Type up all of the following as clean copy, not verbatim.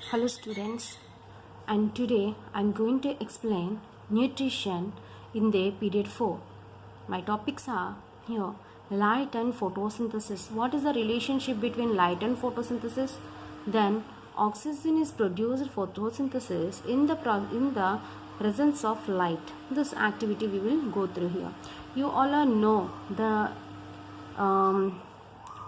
Hello students, and today I'm going to explain nutrition in the period 4. My topics are here light and photosynthesis. What is the relationship between light and photosynthesis? Then oxygen is produced for photosynthesis in the presence of light. This activity we will go through here. You all know the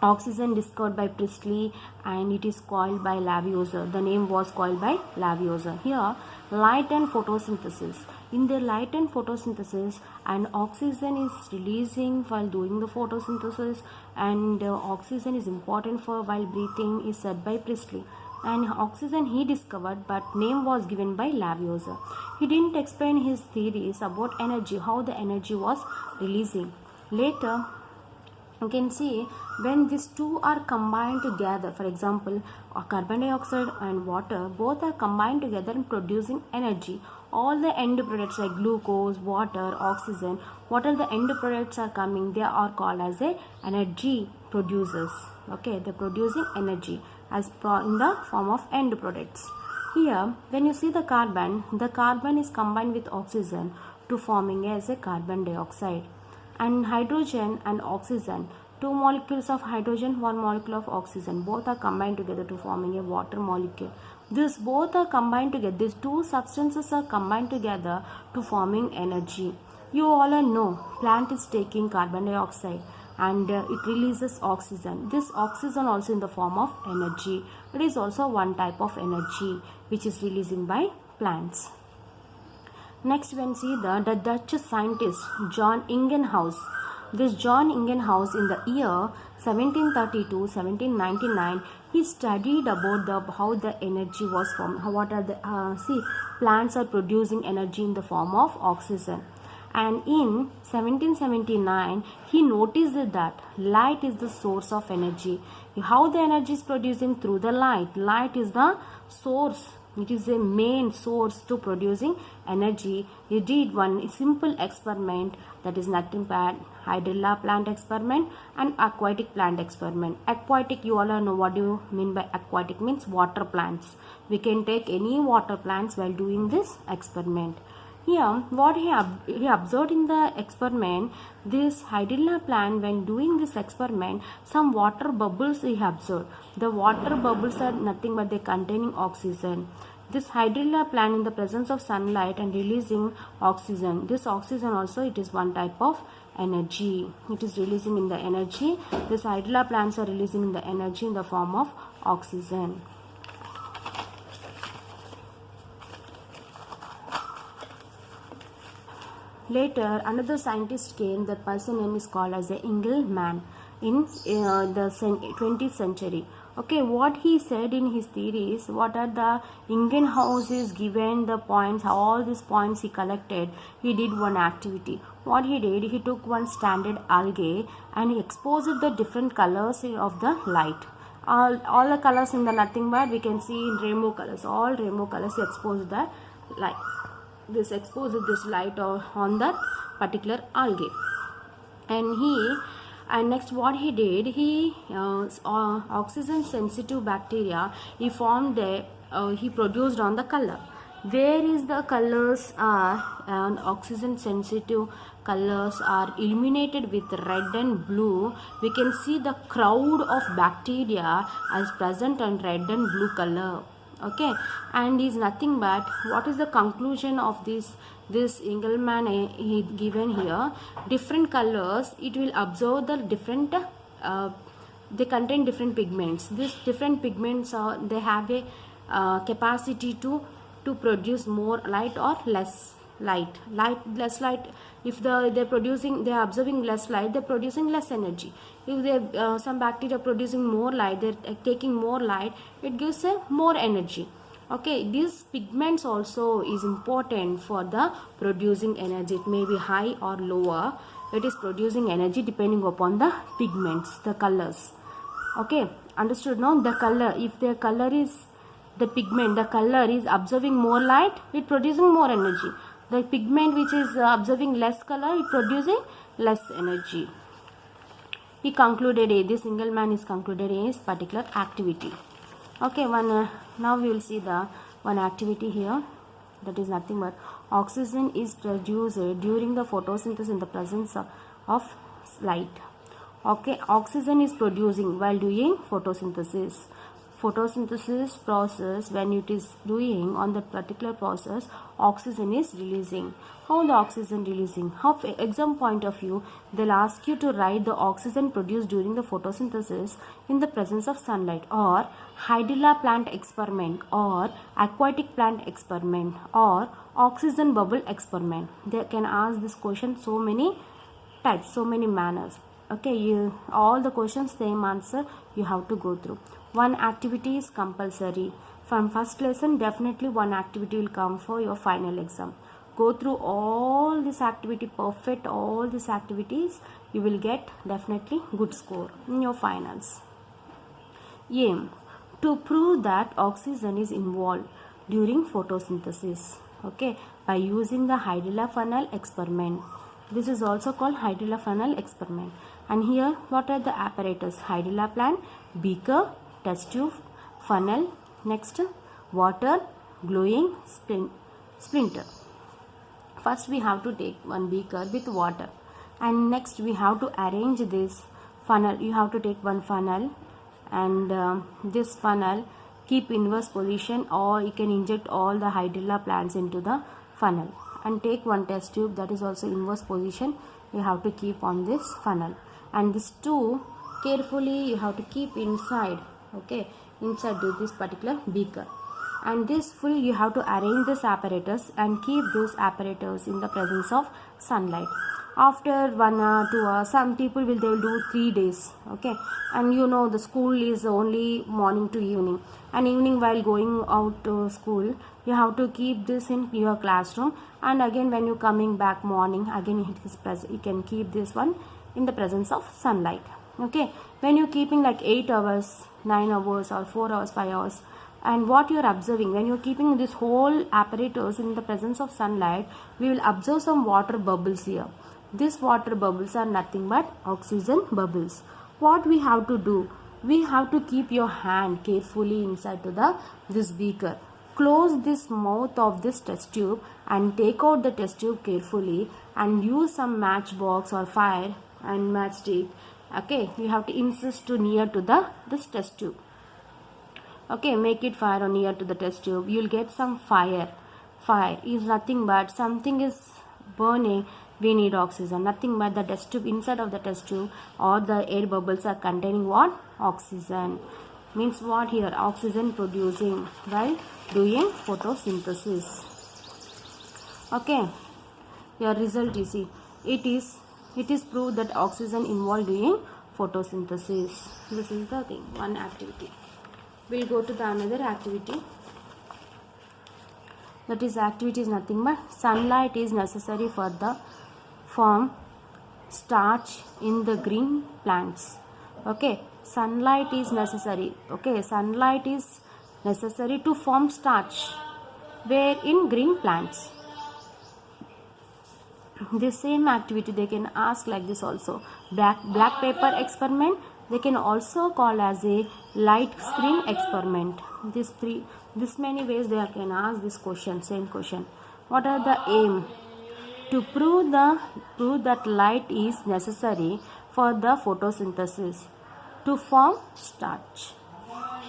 oxygen discovered by Priestley and it is coiled by Lavoisier. The name was coiled by Lavoisier. Here, light and photosynthesis. In the light and photosynthesis, and oxygen is releasing while doing the photosynthesis, and oxygen is important for while breathing is said by Priestley. And oxygen he discovered, but name was given by Lavoisier. He didn't explain his theories about energy, how the energy was releasing. Later, you can see when these two are combined together, for example carbon dioxide and water, both are combined together in producing energy. All the end products like glucose, water, oxygen, what are the end products are coming, they are called as a energy producers. Okay, they're producing energy as in the form of end products. Here when you see the carbon is combined with oxygen to forming as a carbon dioxide, and hydrogen and oxygen, two molecules of hydrogen, one molecule of oxygen, both are combined together to forming a water molecule. These both are combined together, these two substances are combined together to forming energy. You all know plant is taking carbon dioxide and it releases oxygen. This oxygen also in the form of energy. It is also one type of energy which is releasing by plants. Next, when see the Dutch scientist John Ingenhousz. This John Ingenhousz in the year 1732-1799, he studied about how the energy was formed. What are the plants are producing energy in the form of oxygen. And in 1779, he noticed that light is the source of energy. How the energy is producing through the light. Light is the source. It is a main source to producing energy. He did one simple experiment, that is nothing but hydrilla plant experiment and aquatic plant experiment. Aquatic, you all know what do you mean by aquatic, means water plants. We can take any water plants while doing this experiment. Here, what he observed in the experiment, this hydrilla plant, when doing this experiment, some water bubbles he observed. The water bubbles are nothing but they containing oxygen. This hydrilla plant in the presence of sunlight and releasing oxygen. This oxygen also, it is one type of energy. It is releasing in the energy. This hydrilla plants are releasing the energy in the form of oxygen. Later, another scientist came. That person name is called as the Engelmann in the 20th century. Okay, what he said in his theories, what are the Ingenhousz is given the points, all these points he collected, he did one activity. What he did, he took one standard algae and he exposed the different colors of the light. All the colors in the nothing but we can see in rainbow colors, all rainbow colors he exposed the light. This exposes this light on that particular algae, and next what he did, he oxygen sensitive bacteria he formed he produced on the color. Where is the colors are and oxygen sensitive colors are illuminated with red and blue, we can see the crowd of bacteria as present on red and blue color. Okay, and is nothing but what is the conclusion of this Engelmann he given here, different colors it will absorb the different they contain different pigments. These different pigments are, they have a capacity to produce more light or less light. Less light, if they're observing less light, they're producing less energy. If they some bacteria producing more light, they're taking more light, it gives a more energy. Okay, these pigments also is important for the producing energy. It may be high or lower, it is producing energy depending upon the pigments, the colors. Okay, understood now? The color, if the color is the pigment, the color is observing more light, it producing more energy. The pigment which is observing less color, it producing less energy. He concluded this Engelmann is concluded his particular activity. Okay, now we will see the one activity here, that is nothing but oxygen is produced during the photosynthesis in the presence of light. Okay, oxygen is producing while doing photosynthesis. Photosynthesis process, when it is doing on that particular process, oxygen is releasing. How the oxygen releasing? How exam point of view, they'll ask you to write the oxygen produced during the photosynthesis in the presence of sunlight, or hydrilla plant experiment, or aquatic plant experiment, or oxygen bubble experiment. They can ask this question so many types, so many manners. Okay, all the questions same answer you have to go through. One activity is compulsory. From first lesson, definitely one activity will come for your final exam. Go through all this activity, perfect all these activities, you will get definitely good score in your finals. Aim to prove that oxygen is involved during photosynthesis, okay, by using the hydrilla funnel experiment. This is also called hydrilla funnel experiment. And here, what are the apparatus? Hydrilla plant, beaker, test tube, funnel, next water, glowing splinter. First we have to take one beaker with water, and next we have to arrange this funnel. You have to take one funnel, and this funnel keep inverse position, or you can inject all the hydrilla plants into the funnel, and take one test tube, that is also inverse position. You have to keep on this funnel, and this two carefully you have to keep inside, okay, inside this particular beaker. And this full you have to arrange this apparatus and keep this apparatus in the presence of sunlight. After 1 or 2 hours, some people they will do 3 days, okay. And you know the school is only morning to evening, and evening while going out to school you have to keep this in your classroom, and again when you coming back morning, again it is present, you can keep this one in the presence of sunlight, okay. When you keeping like 8 hours, 9 hours, or 4 hours, 5 hours, and what you are observing, when you are keeping this whole apparatus in the presence of sunlight, we will observe some water bubbles here. These water bubbles are nothing but oxygen bubbles. What we have to do? We have to keep your hand carefully inside to this beaker. Close this mouth of this test tube and take out the test tube carefully, and use some matchbox or fire and matchstick. Okay, you have to insist to near to this test tube. Okay, make it fire or near to the test tube. You will get some fire. Fire is nothing but something is burning. We need oxygen. Nothing but the test tube, inside of the test tube or the air bubbles are containing what? Oxygen. Means what here? Oxygen producing while doing photosynthesis. Okay, your result you see. It is proved that oxygen involved doing photosynthesis. This is the thing, one activity. We'll go to the another activity. That is, activity is nothing but sunlight is necessary for the form starch in the green plants. Okay, sunlight is necessary. Okay, sunlight is necessary to form starch. Where? In green plants. This same activity they can ask like this also. Black paper experiment. They can also call as a light screen experiment. This many ways they can ask this question, same question. What are the aim? To prove that light is necessary for the photosynthesis to form starch.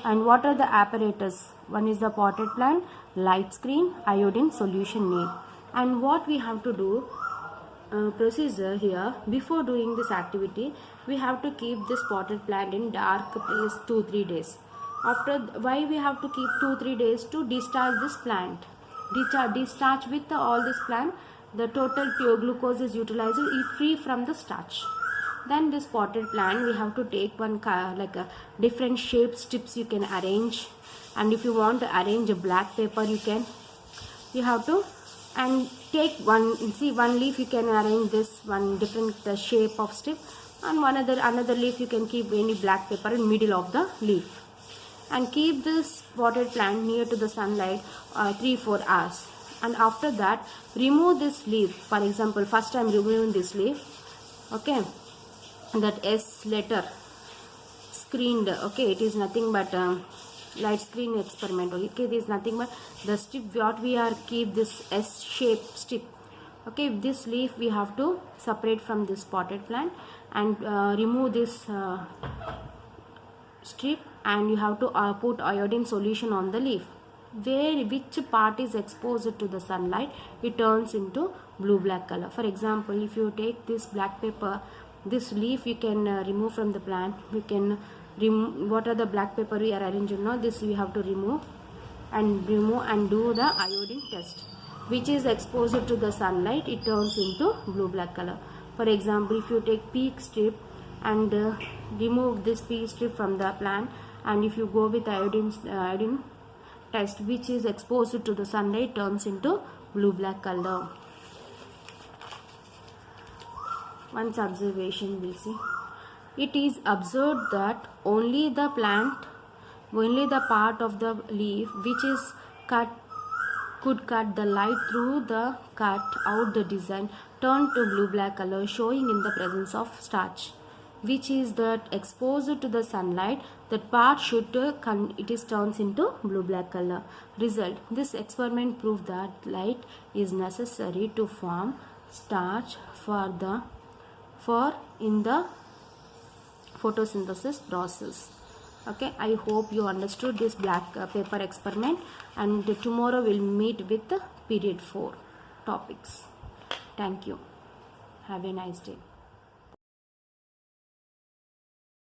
And what are the apparatus? One is the potted plant, light screen, iodine solution need. And what we have to do, procedure here, before doing this activity, we have to keep this potted plant in dark place 2-3 days. After, why we have to keep 2-3 days? To discharge this plant. Discharge with all this plant, the total pure glucose is utilized, is free from the starch. Then this potted plant, we have to take one like a different shape strips you can arrange, and if you want to arrange a black paper, you have to, and take one leaf, you can arrange this one different shape of strip, and another leaf you can keep any black paper in middle of the leaf, and keep this potted plant near to the sunlight 3-4 hours. And after that, remove this leaf. For example, first I am removing this leaf, okay, that S letter screened, okay, it is nothing but light screen experiment. Okay, this is nothing but the strip what we are keep this S shape strip. Okay, this leaf we have to separate from this potted plant and remove this strip, and you have to put iodine solution on the leaf. Which part is exposed to the sunlight, it turns into blue black color. For example, if you take this black pepper, this leaf you can remove from the plant. We can remove what are the black pepper we are arranging now. This we have to remove and do the iodine test. Which is exposed to the sunlight, it turns into blue black color. For example, if you take peak strip and remove this peak strip from the plant, and if you go with iodine test, which is exposed to the sunlight, turns into blue black color. Once observation we'll see. It is observed that only the part of the leaf which is could cut the light through the cut out the design turned to blue black color, showing in the presence of starch, which is that exposed to the sunlight, that part should turns into blue black color. Result: this experiment proved that light is necessary to form starch in the photosynthesis process. Okay, I hope you understood this black paper experiment, and tomorrow we'll meet with period 4 topics. Thank you. Have a nice day.